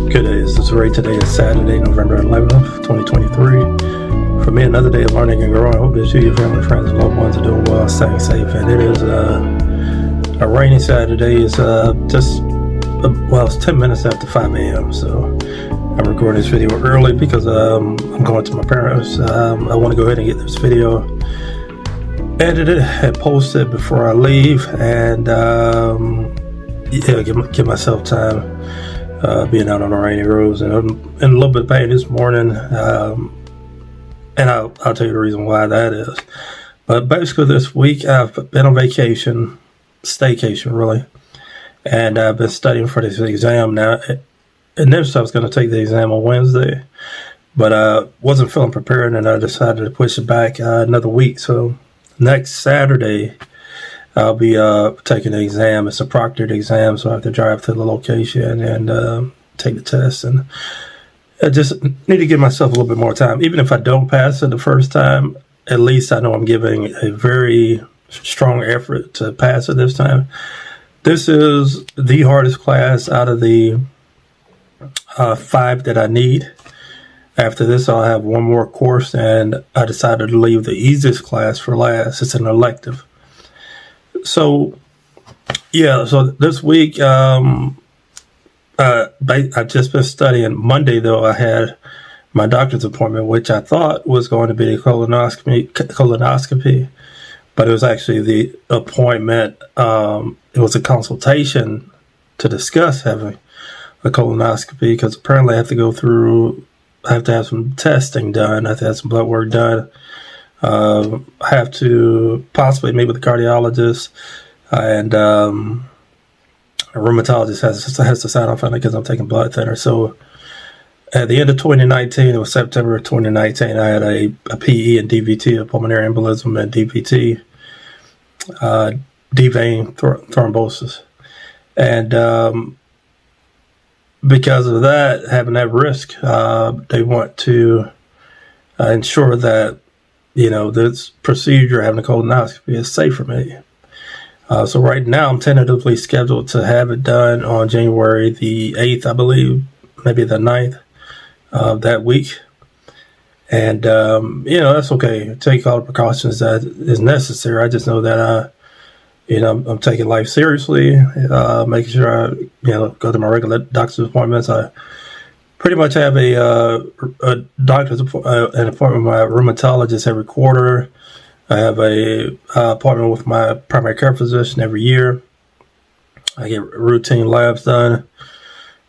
Good day. This is Ray. Today is Saturday, November 11th, 2023. For me, another day of learning and growing. I hope that you, your family, friends, and loved ones are doing well, staying safe. And it is a rainy Saturday. It's it's 10 minutes after 5 a.m. So I'm recording this video early because I'm going to my parents. I want to go ahead and get this video edited and posted before I leave, and give myself time. Being out on the rainy roads, and I'm in a little bit of pain this morning, and I'll tell you the reason why that is. But basically this week I've been on vacation, staycation really, and I've been studying for this exam now. Initially I was going to take the exam on Wednesday, but I wasn't feeling prepared, and I decided to push it back another week. So next Saturday I'll be taking the exam. It's a proctored exam, so I have to drive to the location and take the test. And I just need to give myself a little bit more time. Even if I don't pass it the first time, at least I know I'm giving a very strong effort to pass it this time. This is the hardest class out of the 5 that I need. After this, I'll have one more course, and I decided to leave the easiest class for last. It's an elective. So this week, I've just been studying. Monday, though, I had my doctor's appointment, which I thought was going to be a colonoscopy, but it was actually the appointment. It was a consultation to discuss having a colonoscopy, because apparently I have to have some testing done. I have to have some blood work done. I have to possibly meet with a cardiologist, and a rheumatologist has to sign off on it because I'm taking blood thinner. So at the end of 2019, it was September of 2019, I had a PE and DVT, a pulmonary embolism, and DVT, deep vein thrombosis. And because of that, having that risk, they want to ensure that this procedure, having a colonoscopy, is safe for me. So right now I'm tentatively scheduled to have it done on January the 8th, I believe, maybe the 9th of that week. And, that's okay. Take all the precautions that is necessary. I just know that, I'm taking life seriously, making sure I, go to my regular doctor's appointments. I pretty much have a doctor's an appointment with my rheumatologist every quarter. I have a appointment with my primary care physician every year. I get routine labs done,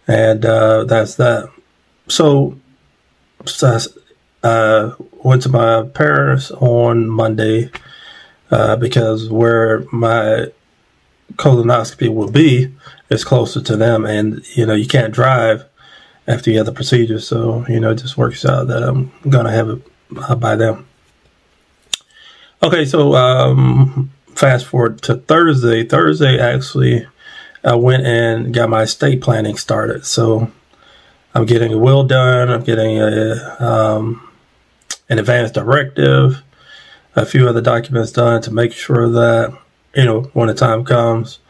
and that's that. So I went to my parents on Monday because where my colonoscopy will be is closer to them, and you can't drive after you have the procedure, so it just works out that I'm gonna have it by them. Okay, so fast forward to Thursday. Actually, I went and got my estate planning started. So I'm getting a will done. I'm getting an advance directive, a few other documents done to make sure that when the time comes,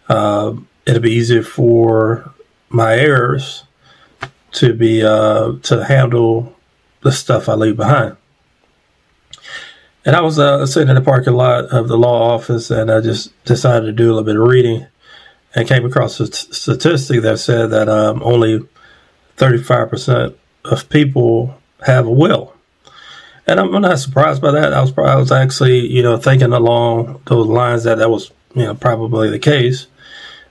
it'll be easier for my heirs to be to handle the stuff I leave behind. And I was sitting in the parking lot of the law office, and I just decided to do a little bit of reading, and came across a statistic that said that only 35% of people have a will. And I'm not surprised by that. I was actually thinking along those lines that was probably the case,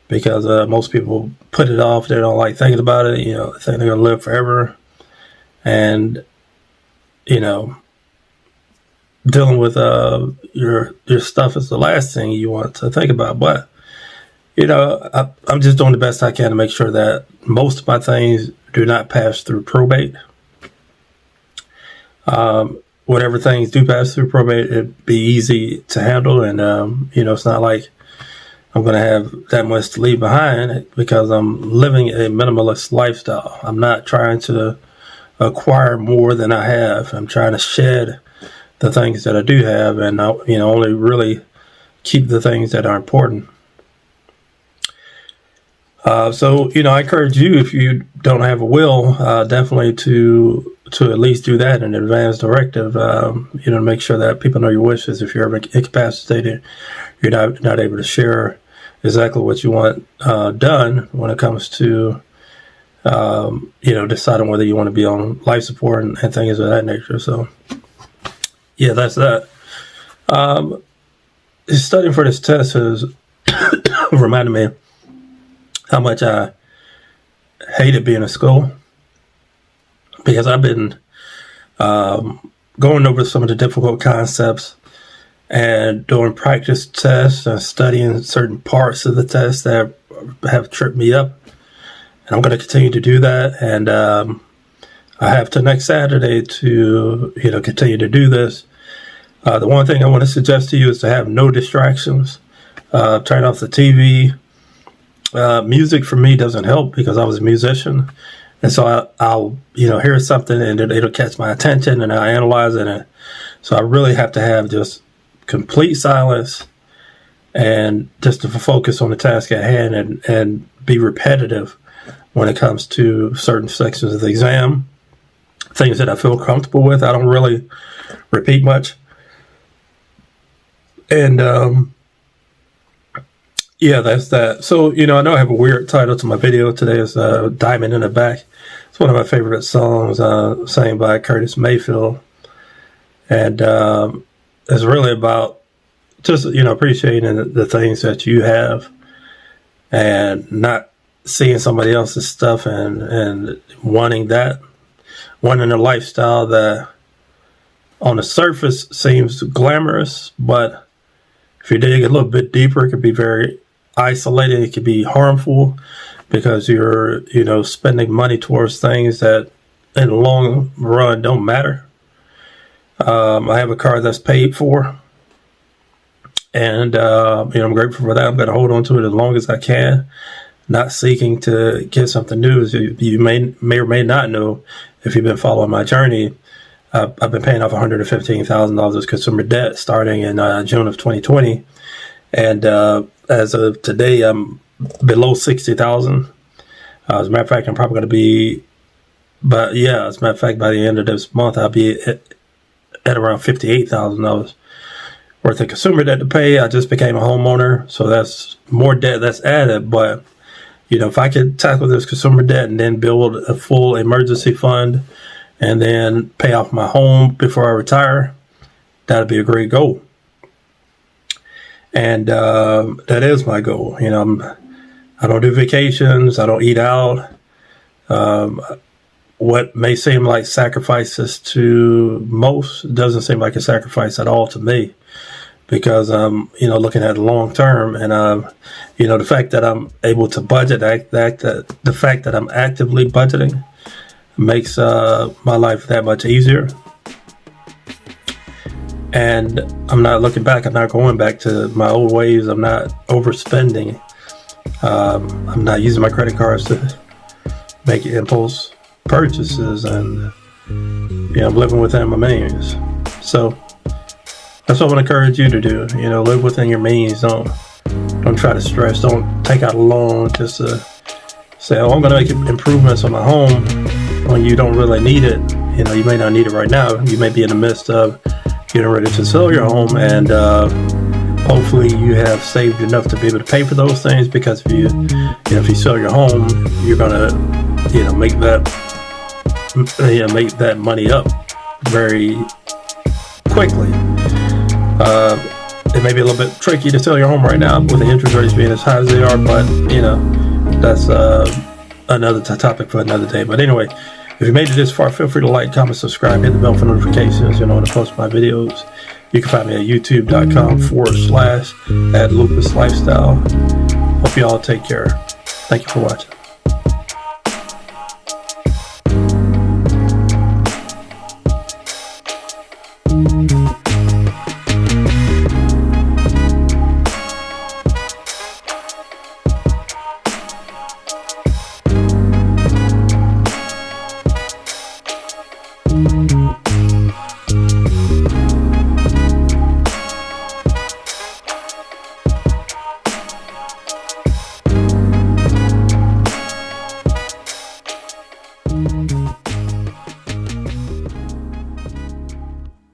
because most people put it off. They don't like thinking about it. They think they're going to live forever. And, dealing with your stuff is the last thing you want to think about. But, I'm just doing the best I can to make sure that most of my things do not pass through probate. Whatever things do pass through probate, it'd be easy to handle. And, it's not like I'm going to have that much to leave behind, because I'm living a minimalist lifestyle. I'm not trying to acquire more than I have. I'm trying to shed the things that I do have, and only really keep the things that are important. So, I encourage you, if you don't have a will, definitely to at least do that in advance directive, to make sure that people know your wishes. If you're ever incapacitated, you're not able to share exactly what you want done when it comes to, deciding whether you want to be on life support and things of that nature. So, yeah, that's that. Studying for this test has reminded me how much I hated being in school, because I've been going over some of the difficult concepts and doing practice tests and studying certain parts of the test that have tripped me up. And I'm going to continue to do that. And I have till next Saturday to, continue to do this. The one thing I want to suggest to you is to have no distractions. Turn off the TV. Music for me doesn't help because I was a musician. And so I'll hear something and it'll catch my attention and I analyze it. And so I really have to have just complete silence and just to focus on the task at hand and be repetitive when it comes to certain sections of the exam. Things that I feel comfortable with. I don't really repeat much. And yeah, that's that. So, I know I have a weird title to my video today. It's Diamond in the Back. It's one of my favorite songs, sang by Curtis Mayfield. And it's really about just, appreciating the things that you have and not seeing somebody else's stuff and wanting a lifestyle that on the surface seems glamorous, but if you dig a little bit deeper, it could be very isolated. It could be harmful because you're, spending money towards things that in the long run don't matter. I have a car that's paid for, and, I'm grateful for that. I'm going to hold on to it as long as I can, not seeking to get something new. As you may or may not know, if you've been following my journey, I've been paying off $115,000 of consumer debt starting in June of 2020. And as of today, I'm below $60,000. As a matter of fact, I'm probably going to be, by the end of this month, I'll be at around $58,000 worth of consumer debt to pay. I just became a homeowner, so that's more debt that's added. But, if I could tackle this consumer debt and then build a full emergency fund and then pay off my home before I retire, that'd be a great goal. And that is my goal. I don't do vacations. I don't eat out. What may seem like sacrifices to most doesn't seem like a sacrifice at all to me, because I'm, looking at the long term, and the fact that I'm able to budget, the fact that I'm actively budgeting makes my life that much easier. And I'm not looking back. I'm not going back to my old ways. I'm not overspending. I'm not using my credit cards to make impulse purchases, and I'm living within my means. So that's what I want to encourage you to do. Live within your means. Don't try to stress. Don't take out a loan just to say, I'm going to make improvements on my home when you don't really need it. You may not need it right now. You may be in the midst of getting ready to sell your home, and hopefully you have saved enough to be able to pay for those things, because if you sell your home, you're gonna make that money up very quickly. It may be a little bit tricky to sell your home right now with the interest rates being as high as they are, but that's another topic for another day. But anyway, if you made it this far, feel free to like, comment, subscribe, hit the bell for notifications. When I post my videos. You can find me at youtube.com/@LupusLifestyle. Hope you all take care. Thank you for watching.